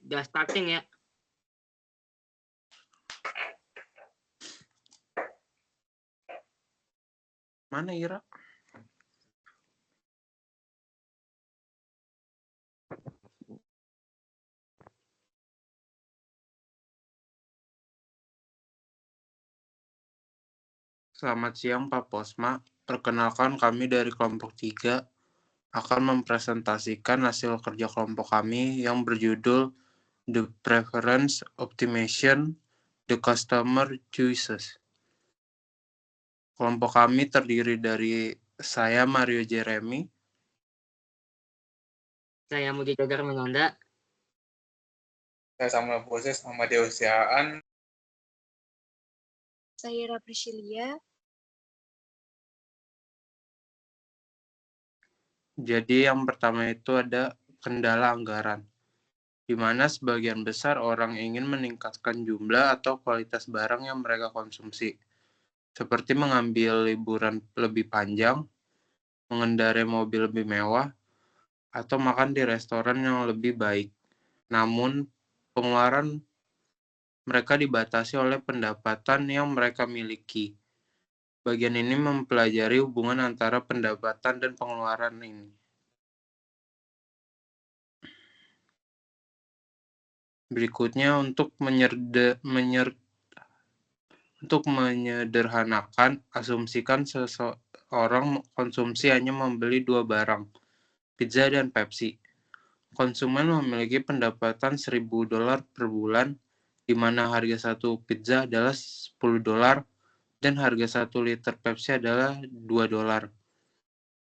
Udah starting ya. Mana Ira? Selamat siang Pak Posma. Perkenalkan kami dari kelompok 3 akan mempresentasikan hasil kerja kelompok kami yang berjudul The Preference Optimization the Customer Choices. Kelompok kami terdiri dari saya Mario Jeremy, Saya Mudi Togar Menonda. Saya Samuel Proses sama Deusiaan. Saya Ira Priscilia. Jadi yang pertama itu ada kendala anggaran, di mana sebagian besar orang ingin meningkatkan jumlah atau kualitas barang yang mereka konsumsi, seperti mengambil liburan lebih panjang, mengendarai mobil lebih mewah, atau makan di restoran yang lebih baik. Namun, pengeluaran mereka dibatasi oleh pendapatan yang mereka miliki. Bagian ini mempelajari hubungan antara pendapatan dan pengeluaran ini. Berikutnya, untuk menyederhanakan, asumsikan seseorang konsumsi hanya membeli 2 barang, pizza dan Pepsi. Konsumen memiliki pendapatan $1.000 per bulan, di mana harga satu pizza adalah $10 dan harga 1 liter Pepsi adalah $2.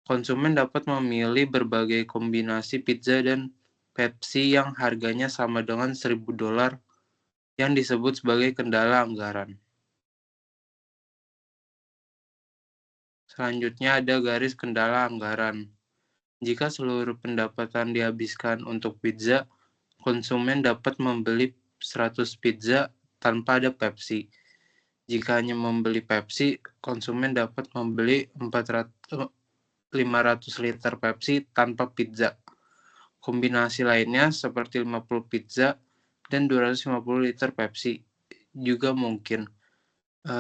Konsumen dapat memilih berbagai kombinasi pizza dan Pepsi yang harganya sama dengan $1.000 yang disebut sebagai kendala anggaran. Selanjutnya ada garis kendala anggaran. Jika seluruh pendapatan dihabiskan untuk pizza, konsumen dapat membeli 100 pizza tanpa ada Pepsi. Jika hanya membeli Pepsi, konsumen dapat membeli 500 liter Pepsi tanpa pizza. Kombinasi lainnya seperti 50 pizza dan 250 liter Pepsi juga mungkin.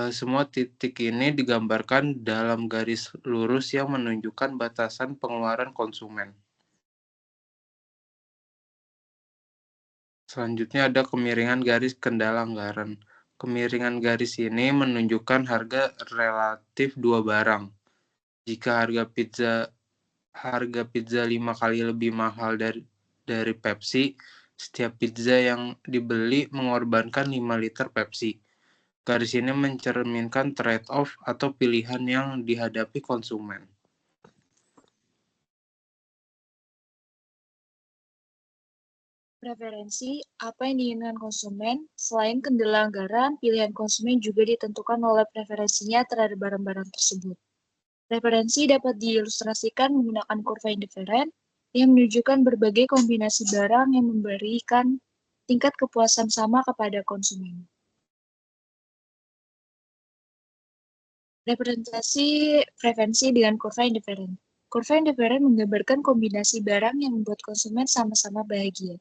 Semua titik ini digambarkan dalam garis lurus yang menunjukkan batasan pengeluaran konsumen. Selanjutnya ada kemiringan garis kendala anggaran. Kemiringan garis ini menunjukkan harga relatif 2 barang. Jika harga pizza 5 kali lebih mahal dari Pepsi, setiap pizza yang dibeli mengorbankan 5 liter Pepsi. Garis ini mencerminkan trade-off atau pilihan yang dihadapi konsumen. Preferensi, apa yang diinginkan konsumen, selain kendala anggaran, pilihan konsumen juga ditentukan oleh preferensinya terhadap barang-barang tersebut. Preferensi dapat diilustrasikan menggunakan kurva indiferen yang menunjukkan berbagai kombinasi barang yang memberikan tingkat kepuasan sama kepada konsumen. Representasi preferensi dengan kurva indiferen. Kurva indiferen menggambarkan kombinasi barang yang membuat konsumen sama-sama bahagia.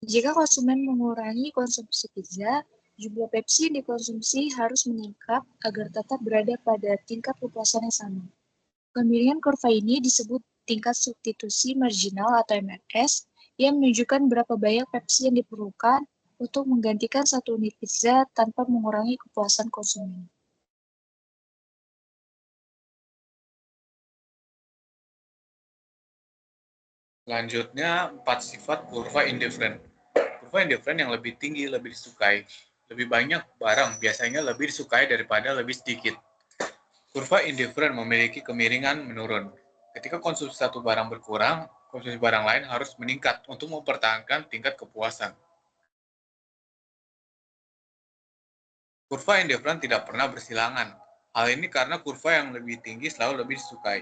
Jika konsumen mengurangi konsumsi pizza, jumlah Pepsi yang dikonsumsi harus meningkat agar tetap berada pada tingkat kepuasan yang sama. Kemiringan kurva ini disebut tingkat substitusi marginal atau MRS yang menunjukkan berapa banyak Pepsi yang diperlukan untuk menggantikan 1 unit pizza tanpa mengurangi kepuasan konsumen. Selanjutnya, 4 sifat kurva indiferen. Kurva indiferen yang lebih tinggi lebih disukai. Lebih banyak barang biasanya lebih disukai daripada lebih sedikit. Kurva indiferen memiliki kemiringan menurun. Ketika konsumsi satu barang berkurang, konsumsi barang lain harus meningkat untuk mempertahankan tingkat kepuasan. Kurva indiferen tidak pernah bersilangan. Hal ini karena kurva yang lebih tinggi selalu lebih disukai.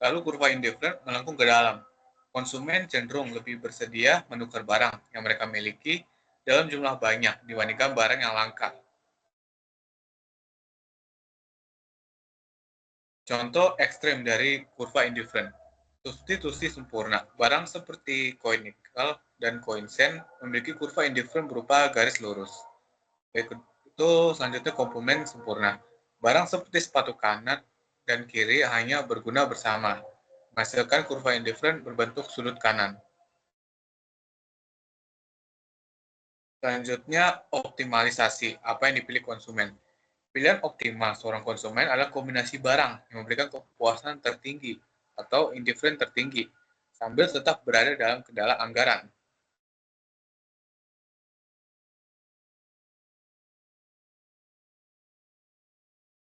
Lalu kurva indiferen melengkung ke dalam. Konsumen cenderung lebih bersedia menukar barang yang mereka miliki dalam jumlah banyak dibandingkan barang yang langka. Contoh ekstrem dari kurva indiferen. Substitusi sempurna. Barang seperti koin nikel dan koin sen memiliki kurva indifferent berupa garis lurus. Itu selanjutnya komplement sempurna. Barang seperti sepatu kanan dan kiri hanya berguna bersama, menghasilkan kurva indifferent berbentuk sudut kanan. Selanjutnya, optimalisasi. Apa yang dipilih konsumen? Pilihan optimal seorang konsumen adalah kombinasi barang yang memberikan kepuasan tertinggi atau indifferent tertinggi, sambil tetap berada dalam kendala anggaran.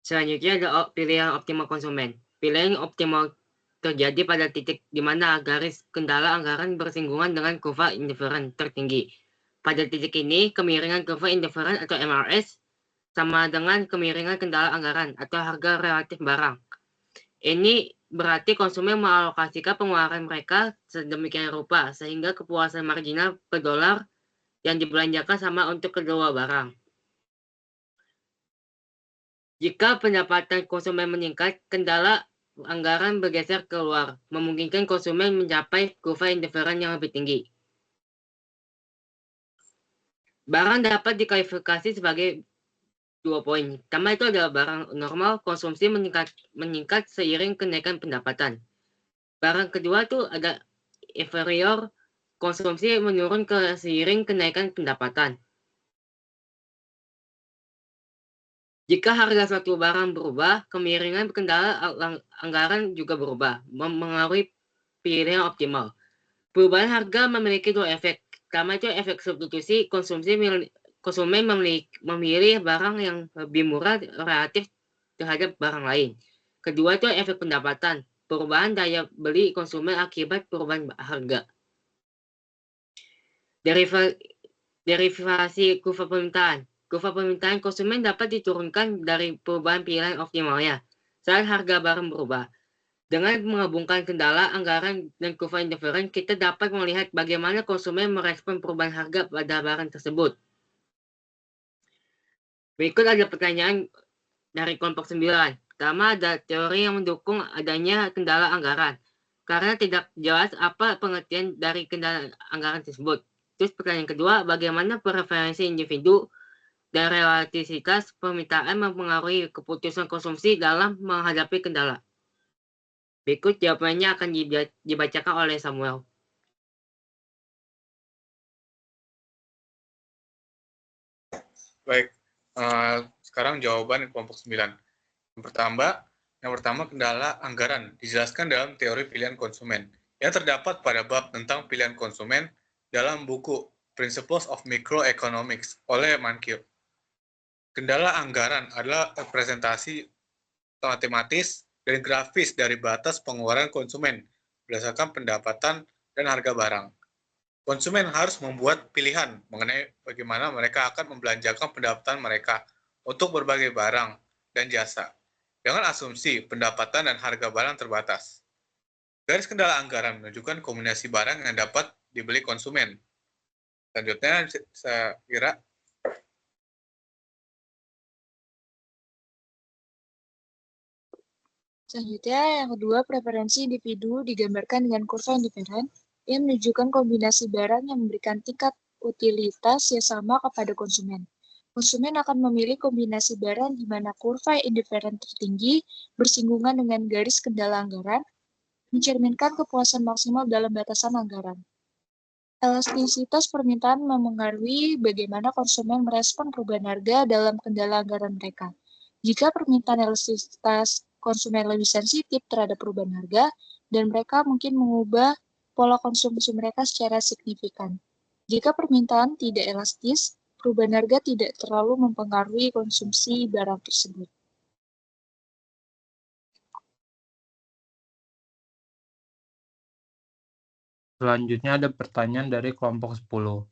Selanjutnya ada pilihan optimal konsumen. Pilihan optimal terjadi pada titik di mana garis kendala anggaran bersinggungan dengan kurva indifferent tertinggi. Pada titik ini, kemiringan kurva indifferent atau MRS sama dengan kemiringan kendala anggaran atau harga relatif barang. Ini berarti konsumen mengalokasikan pengeluaran mereka sedemikian rupa sehingga kepuasan marginal per dolar yang dibelanjakan sama untuk kedua barang. Jika pendapatan konsumen meningkat, kendala anggaran bergeser keluar, memungkinkan konsumen mencapai kurva indifferent yang lebih tinggi. Barang dapat dikualifikasi sebagai 2 poin. Pertama itu adalah barang normal, konsumsi meningkat seiring kenaikan pendapatan. Barang kedua itu ada inferior, konsumsi menurun seiring kenaikan pendapatan. Jika harga suatu barang berubah, kemiringan kendala anggaran juga berubah, mempengaruhi pilihan optimal. Perubahan harga memiliki dua efek. Pertama itu efek substitusi, konsumen memilih barang yang lebih murah relatif terhadap barang lain. Kedua itu efek pendapatan, perubahan daya beli konsumen akibat perubahan harga. Derivasi kurva permintaan. Kurva permintaan konsumen dapat diturunkan dari perubahan pilihan optimalnya saat harga barang berubah. Dengan menggabungkan kendala, anggaran, dan kurva indifferent, kita dapat melihat bagaimana konsumen merespon perubahan harga pada barang tersebut. Berikut ada pertanyaan dari kelompok 9. Pertama, ada teori yang mendukung adanya kendala anggaran. Karena tidak jelas apa pengertian dari kendala anggaran tersebut. Terus pertanyaan kedua, bagaimana preferensi individu dan relativitas permintaan mempengaruhi keputusan konsumsi dalam menghadapi kendala. Berikut jawabannya akan dibacakan oleh Samuel. Baik, sekarang jawaban kelompok 9. Yang pertama kendala anggaran dijelaskan dalam teori pilihan konsumen yang terdapat pada bab tentang pilihan konsumen dalam buku Principles of Microeconomics oleh Mankiw. Kendala anggaran adalah representasi matematis dan grafis dari batas pengeluaran konsumen berdasarkan pendapatan dan harga barang. Konsumen harus membuat pilihan mengenai bagaimana mereka akan membelanjakan pendapatan mereka untuk berbagai barang dan jasa, dengan asumsi pendapatan dan harga barang terbatas. Garis kendala anggaran menunjukkan kombinasi barang yang dapat dibeli konsumen. Selanjutnya, saya kira Selanjutnya, yang kedua, preferensi individu digambarkan dengan kurva indifferent yang menunjukkan kombinasi barang yang memberikan tingkat utilitas yang sama kepada konsumen. Konsumen akan memilih kombinasi barang di mana kurva indifferent tertinggi bersinggungan dengan garis kendala anggaran, mencerminkan kepuasan maksimal dalam batasan anggaran. Elastisitas permintaan mempengaruhi bagaimana konsumen merespon perubahan harga dalam kendala anggaran mereka. Jika permintaan elastisitas konsumen lebih sensitif terhadap perubahan harga, dan mereka mungkin mengubah pola konsumsi mereka secara signifikan. Jika permintaan tidak elastis, perubahan harga tidak terlalu mempengaruhi konsumsi barang tersebut. Selanjutnya ada pertanyaan dari kelompok 10.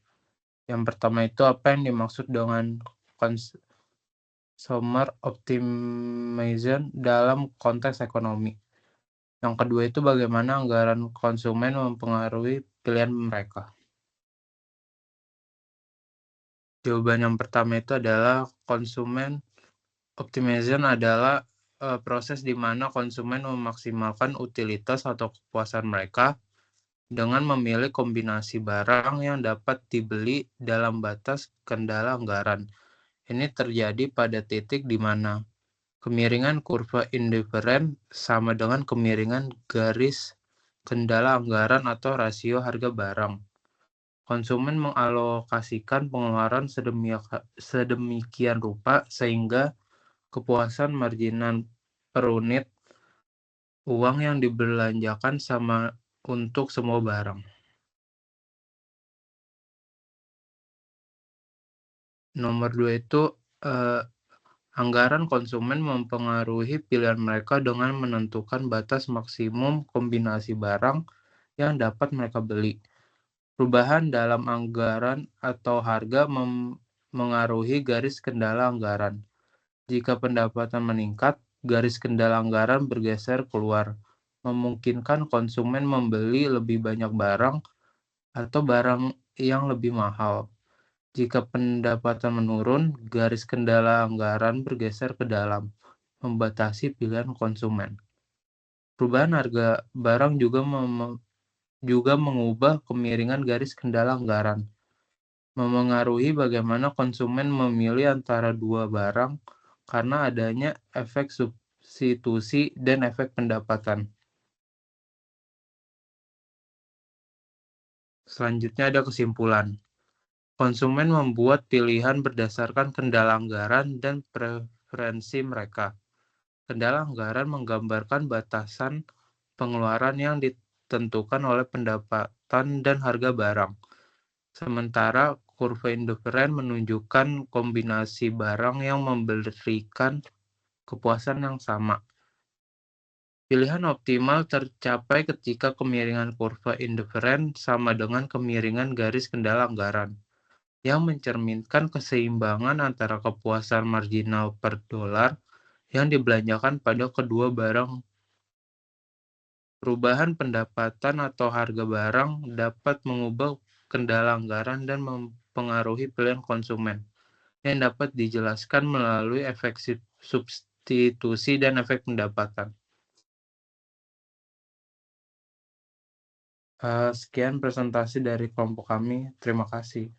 Yang pertama itu apa yang dimaksud dengan consumer optimization dalam konteks ekonomi. Yang kedua itu bagaimana anggaran konsumen mempengaruhi pilihan mereka. Jawaban yang pertama itu adalah consumer optimization adalah proses di mana konsumen memaksimalkan utilitas atau kepuasan mereka dengan memilih kombinasi barang yang dapat dibeli dalam batas kendala anggaran. Ini terjadi pada titik di mana kemiringan kurva indiferen sama dengan kemiringan garis kendala anggaran atau rasio harga barang. Konsumen mengalokasikan pengeluaran sedemikian rupa sehingga kepuasan marginan per unit uang yang dibelanjakan sama untuk semua barang. Nomor 2 itu anggaran konsumen mempengaruhi pilihan mereka dengan menentukan batas maksimum kombinasi barang yang dapat mereka beli. Perubahan dalam anggaran atau harga mengaruhi garis kendala anggaran. Jika pendapatan meningkat, garis kendala anggaran bergeser keluar, memungkinkan konsumen membeli lebih banyak barang atau barang yang lebih mahal. Jika pendapatan menurun, garis kendala anggaran bergeser ke dalam, membatasi pilihan konsumen. Perubahan harga barang juga mengubah kemiringan garis kendala anggaran, memengaruhi bagaimana konsumen memilih antara dua barang karena adanya efek substitusi dan efek pendapatan. Selanjutnya ada kesimpulan. Konsumen membuat pilihan berdasarkan kendala anggaran dan preferensi mereka. Kendala anggaran menggambarkan batasan pengeluaran yang ditentukan oleh pendapatan dan harga barang. Sementara kurva indiferen menunjukkan kombinasi barang yang memberikan kepuasan yang sama. Pilihan optimal tercapai ketika kemiringan kurva indiferen sama dengan kemiringan garis kendala anggaran, yang mencerminkan keseimbangan antara kepuasan marginal per dolar yang dibelanjakan pada kedua barang. Perubahan pendapatan atau harga barang dapat mengubah kendala anggaran dan mempengaruhi pilihan konsumen, yang dapat dijelaskan melalui efek substitusi dan efek pendapatan. Sekian presentasi dari kelompok kami. Terima kasih.